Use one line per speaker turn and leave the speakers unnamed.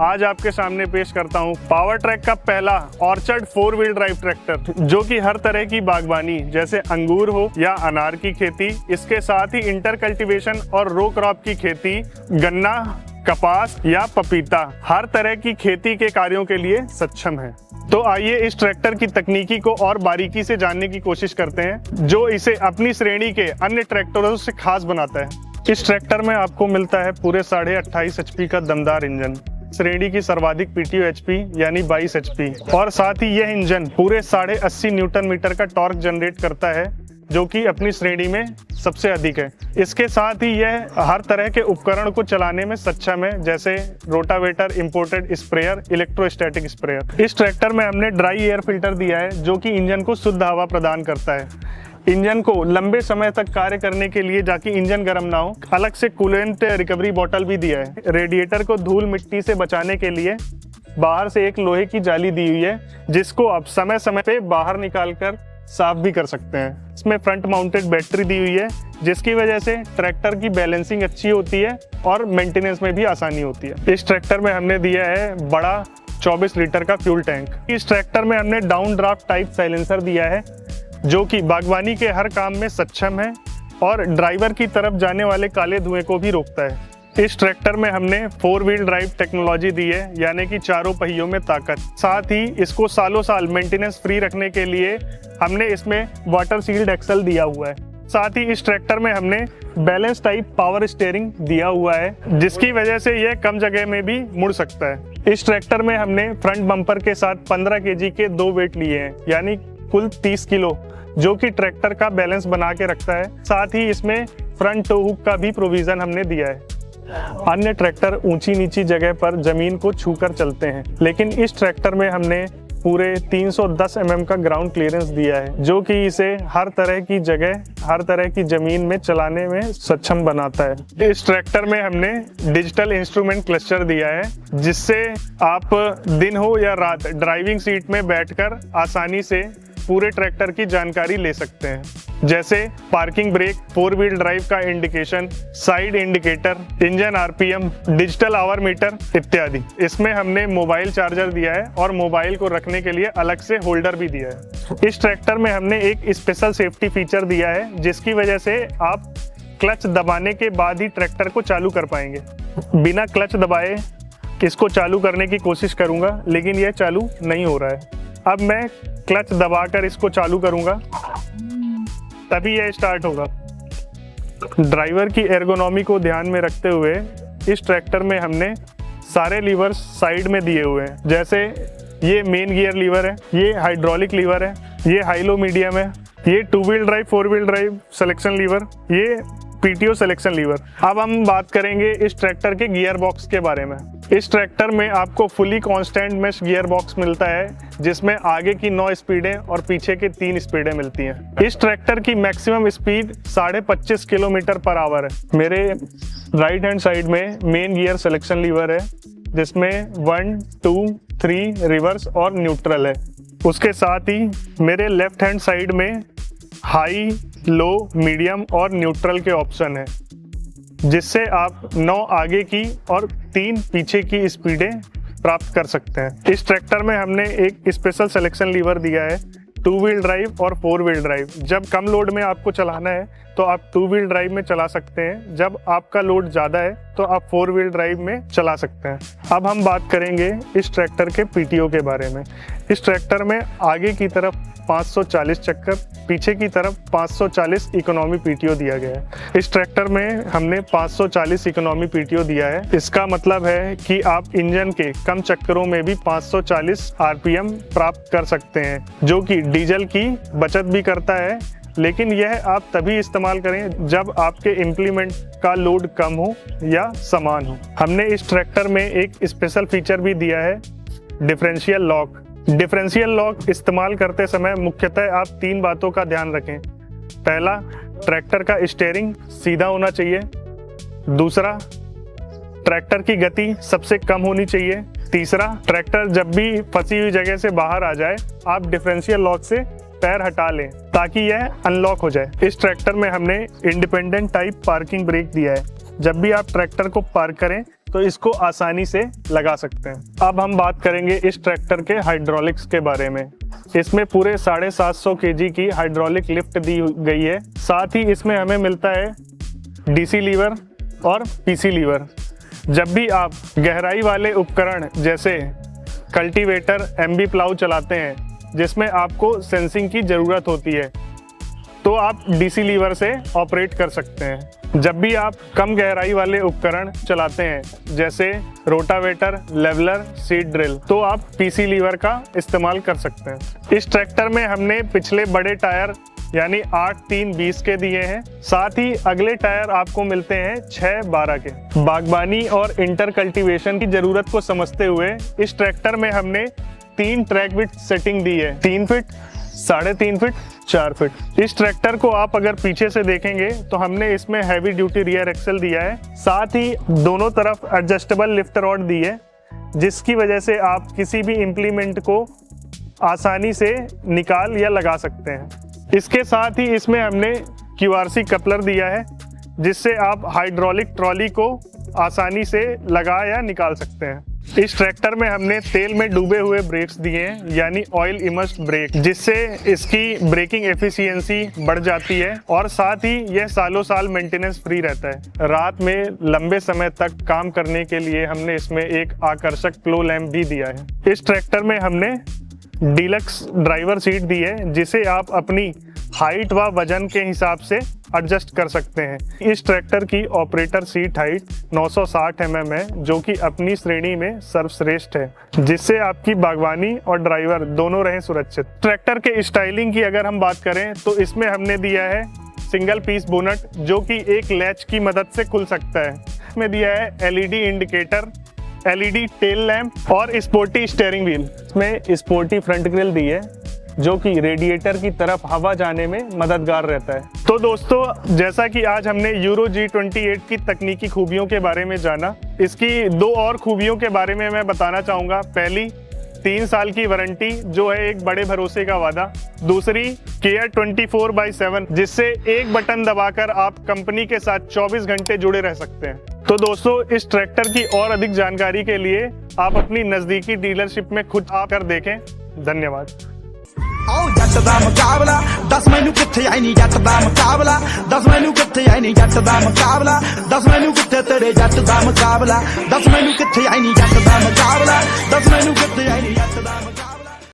आज आपके सामने पेश करता हूँ पावर ट्रैक का पहला ऑर्चर्ड 4 व्हील ड्राइव ट्रैक्टर, जो कि हर तरह की बागवानी जैसे अंगूर हो या अनार की खेती, इसके साथ ही इंटर कल्टीवेशन और रो क्रॉप की खेती, गन्ना, कपास या पपीता, हर तरह की खेती के कार्यों के लिए सक्षम है। तो आइए इस ट्रैक्टर की तकनीकी को और बारीकी से जानने की कोशिश करते हैं, जो इसे अपनी श्रेणी के अन्य ट्रैक्टरों से खास बनाता है। इस ट्रैक्टर में आपको मिलता है पूरे 28.5 HP का दमदार इंजन, श्रेणी की सर्वाधिक PTO HP यानी 22 HP, और साथ ही यह इंजन पूरे 80.5 न्यूटन मीटर का टॉर्क जनरेट करता है, जो कि अपनी श्रेणी में सबसे अधिक है। इसके साथ ही यह हर तरह के उपकरण को चलाने में सक्षम है, जैसे rotavator, imported sprayer, electrostatic sprayer. इस ट्रैक्टर में हमने ड्राई एयर फिल्टर दिया है, जो कि इंजन को शुद्ध हवा प्रदान करता है। इंजन को लंबे समय तक कार्य करने के लिए, ताकि इंजन गर्म ना हो, अलग से कूलेंट रिकवरी बोतल भी दिया है। रेडिएटर को धूल मिट्टी से बचाने के लिए बाहर से एक लोहे की जाली दी हुई है, जिसको आप समय समय पे बाहर निकालकर साफ भी कर सकते हैं। इसमें फ्रंट माउंटेड बैटरी दी हुई है, जिसकी वजह से ट्रैक्टर की बैलेंसिंग अच्छी होती है और मेंटेनेंस में भी आसानी होती है। इस ट्रैक्टर में हमने दिया है बड़ा 24 लीटर का फ्यूल टैंक। इस ट्रैक्टर में हमने डाउन ड्राफ्ट टाइप साइलेंसर दिया है, जो कि बागवानी के हर काम में सक्षम है और ड्राइवर की तरफ जाने वाले काले धुएं को भी रोकता है। इस ट्रैक्टर में हमने 4 व्हील ड्राइव टेक्नोलॉजी दी है, यानी कि चारों पहियों में ताकत। साथ ही इसको सालों साल मेंटेनेंस फ्री रखने के लिए हमने इसमें वाटर सील्ड एक्सल दिया हुआ है। साथ ही इस ट्रैक्टर में हमने बैलेंस टाइप पावर स्टीयरिंग दिया हुआ है, जिसकी वजह से यह कम जगह में भी मुड़ सकता है। इस ट्रैक्टर में हमने फ्रंट बम्पर के साथ 15 kg के 2 वेट लिए हैं, यानी कुल 30 किलो, जो कि ट्रैक्टर का बैलेंस बना के रखता है। साथ ही इसमें फ्रंट टो हुक का भी प्रोविजन हमने दिया है। अन्य ट्रैक्टर ऊंची नीची जगह पर जमीन को छूकर चलते हैं, लेकिन इस ट्रैक्टर में हमने पूरे 310 mm का ग्राउंड क्लियरेंस दिया है, जो कि इसे हर तरह की जगह, हर तरह की जमीन में चलाने में सक्षम बनाता है। इस ट्रैक्टर में हमने डिजिटल इंस्ट्रूमेंट क्लस्टर दिया है, जिससे आप दिन हो या रात ड्राइविंग सीट में बैठकर आसानी से पूरे ट्रैक्टर की जानकारी ले सकते हैं, जैसे पार्किंग ब्रेक, 4 व्हील ड्राइव का indication, side indicator, engine RPM, digital hour meter इत्यादि। इसमें हमने मोबाइल चार्जर दिया है और मोबाइल को रखने के लिए अलग से होल्डर भी दिया है। इस ट्रैक्टर में हमने एक स्पेशल सेफ्टी फीचर दिया है, जिसकी वजह से आप क्लच दबाने के बाद ही ट्रैक्टर को चालू कर पाएंगे। बिना क्लच दबाए इसको चालू करने की कोशिश करूंगा, लेकिन यह चालू नहीं हो रहा है। अब मैं क्लच दबाकर इसको चालू करूंगा, तभी यह स्टार्ट होगा। ड्राइवर की एर्गोनॉमी को ध्यान में रखते हुए इस ट्रैक्टर में हमने सारे लीवर्स साइड में दिए हुए हैं, जैसे ये मेन गियर लीवर है, ये हाइड्रोलिक लीवर है, ये हाई लो मीडियम है, ये 2 wheel drive, 4 wheel drive selection lever, ये PTO सिलेक्शन लीवर। अब हम बात करेंगे इस ट्रैक्टर के गियर बॉक्स के बारे में। इस ट्रैक्टर में आपको fully constant mesh gear box मिलता है, जिसमें आगे की 9 स्पीडें और पीछे की 3 स्पीडें मिलती हैं। इस ट्रैक्टर की मैक्सिमम स्पीड 25.5 km/h है। मेरे राइट हैंड साइड में मेन गियर सिलेक्शन लीवर है, जिसमें 1, 2, 3 रिवर्स और न्यूट्रल है। उसके साथ ही मेरे लेफ्ट हैंड साइड में हाई, लो, मीडियम और न्यूट्रल के ऑप्शन है, जिससे आप 9 आगे की और 3 पीछे की स्पीडें प्राप्त कर सकते हैं। इस ट्रैक्टर में हमने एक स्पेशल सिलेक्शन लीवर दिया है, 2 व्हील ड्राइव और 4 व्हील ड्राइव। जब कम लोड में आपको चलाना है तो आप 2 व्हील ड्राइव में चला सकते हैं, जब आपका लोड ज़्यादा है तो आप 4 व्हील ड्राइव में चला सकते हैं। अब हम बात करेंगे इस ट्रैक्टर के PTO के बारे में। इस ट्रैक्टर में आगे की तरफ 540 चक्कर, पीछे की तरफ 540 इकोनॉमी PTO दिया गया है। इस ट्रैक्टर में हमने 540 इकोनॉमी PTO दिया है। इसका मतलब है कि आप इंजन के कम चक्करों में भी 540 RPM प्राप्त कर सकते हैं, जो कि डीजल की बचत भी करता है, लेकिन यह आप तभी इस्तेमाल करें जब आपके इम्प्लीमेंट का लोड कम हो या समान हो। हमने इस ट्रैक्टर में एक स्पेशल फीचर भी दिया है, डिफरेंशियल लॉक। डिफरेंशियल लॉक इस्तेमाल करते समय मुख्यतः आप 3 बातों का ध्यान रखें। पहला, ट्रैक्टर का स्टीयरिंग सीधा होना चाहिए। दूसरा, ट्रैक्टर की गति सबसे कम होनी चाहिए। तीसरा, ट्रैक्टर जब भी फंसी हुई जगह से बाहर आ जाए, आप डिफरेंशियल लॉक से पैर हटा लें ताकि यह अनलॉक हो जाए। इस ट्रैक्टर में हमने इंडिपेंडेंट टाइप पार्किंग ब्रेक दिया है। जब भी आप ट्रैक्टर को पार्क करें तो इसको आसानी से लगा सकते हैं। अब हम बात करेंगे इस ट्रैक्टर के हाइड्रोलिक्स के बारे में। इसमें पूरे 750 kg की हाइड्रोलिक लिफ्ट दी गई है। साथ ही इसमें हमें मिलता है डीसी लीवर और पीसी लीवर। जब भी आप गहराई वाले उपकरण जैसे कल्टीवेटर, एमबी प्लाऊ चलाते हैं जिसमें आपको सेंसिंग की ज़रूरत होती है, तो आप डीसी लीवर से ऑपरेट कर सकते हैं। जब भी आप कम गहराई वाले उपकरण चलाते हैं जैसे रोटावेटर, लेवलर, सीड ड्रिल, तो आप पीसी लीवर का इस्तेमाल कर सकते हैं। इस ट्रैक्टर में हमने पिछले बड़े टायर यानी 8-3-20 के दिए हैं। साथ ही अगले टायर आपको मिलते हैं 6-12 के। बागबानी और इंटर कल्टीवेशन की जरूरत को समझते हुए इस ट्रैक्टर में हमने 3 ट्रैक विड्थ सेटिंग दी है, 3 फीट, 3.5 फीट, 4 फीट। इस ट्रैक्टर को आप अगर पीछे से देखेंगे तो हमने इसमें हैवी ड्यूटी रियर एक्सल दिया है। साथ ही दोनों तरफ एडजस्टेबल लिफ्ट रॉड दी है, जिसकी वजह से आप किसी भी इम्प्लीमेंट को आसानी से निकाल या लगा सकते हैं। इसके साथ ही इसमें हमने QRC कपलर दिया है, जिससे आप हाइड्रोलिक ट्रॉली को आसानी से लगा या निकाल सकते हैं। इस ट्रैक्टर में हमने तेल में डूबे हुए ब्रेक्स दिए हैं यानी ऑयल इमर्स्ड ब्रेक, जिससे इसकी ब्रेकिंग एफिशिएंसी बढ़ जाती है और साथ ही यह सालों साल मेंटेनेंस फ्री रहता है। रात में लंबे समय तक काम करने के लिए हमने इसमें एक आकर्षक फ्लो लैंप भी दिया है। इस ट्रैक्टर में हमने डीलक्स ड्राइवर सीट दी है, जिसे आप अपनी हाइट व वजन के हिसाब से एडजस्ट कर सकते हैं। इस ट्रैक्टर की ऑपरेटर सीट हाइट 960 mm है, जो कि अपनी श्रेणी में सर्वश्रेष्ठ है, जिससे आपकी बागवानी और ड्राइवर दोनों रहें सुरक्षित। ट्रैक्टर के स्टाइलिंग की अगर हम बात करें तो इसमें हमने दिया है सिंगल पीस बोनट, जो कि एक लैच की मदद से खुल सकता है। इसमें दिया है LED indicator, LED tail lamp और स्पोर्टी स्टीयरिंग व्हील। इसमें स्पोर्टी फ्रंट ग्रिल दी है, जो कि रेडिएटर की तरफ हवा जाने में मददगार रहता है। तो दोस्तों, जैसा कि आज हमने यूरो G28 की तकनीकी खूबियों के बारे में जाना, इसकी 2 और खूबियों के बारे में मैं बताना चाहूँगा। पहली, 3 साल की वारंटी, जो है एक बड़े भरोसे का वादा। दूसरी, केयर 24/7, जिससे एक बटन दबाकर आप कंपनी के साथ 24 घंटे जुड़े रह सकते हैं। तो दोस्तों, इस ट्रैक्टर की और अधिक जानकारी के लिए आप अपनी नज़दीकी डीलरशिप में खुद आकर देखें। धन्यवाद।
आओ जट दा मुकाबला, 10 मैनू किथे आई नी जट दा मुकाबला, 10 मैनू किथे आई नी जट दा मुकाबला, 10 मैनू किथे तेरे जट दा मुकाबला, 10 मैनू किथे आई नी जट दा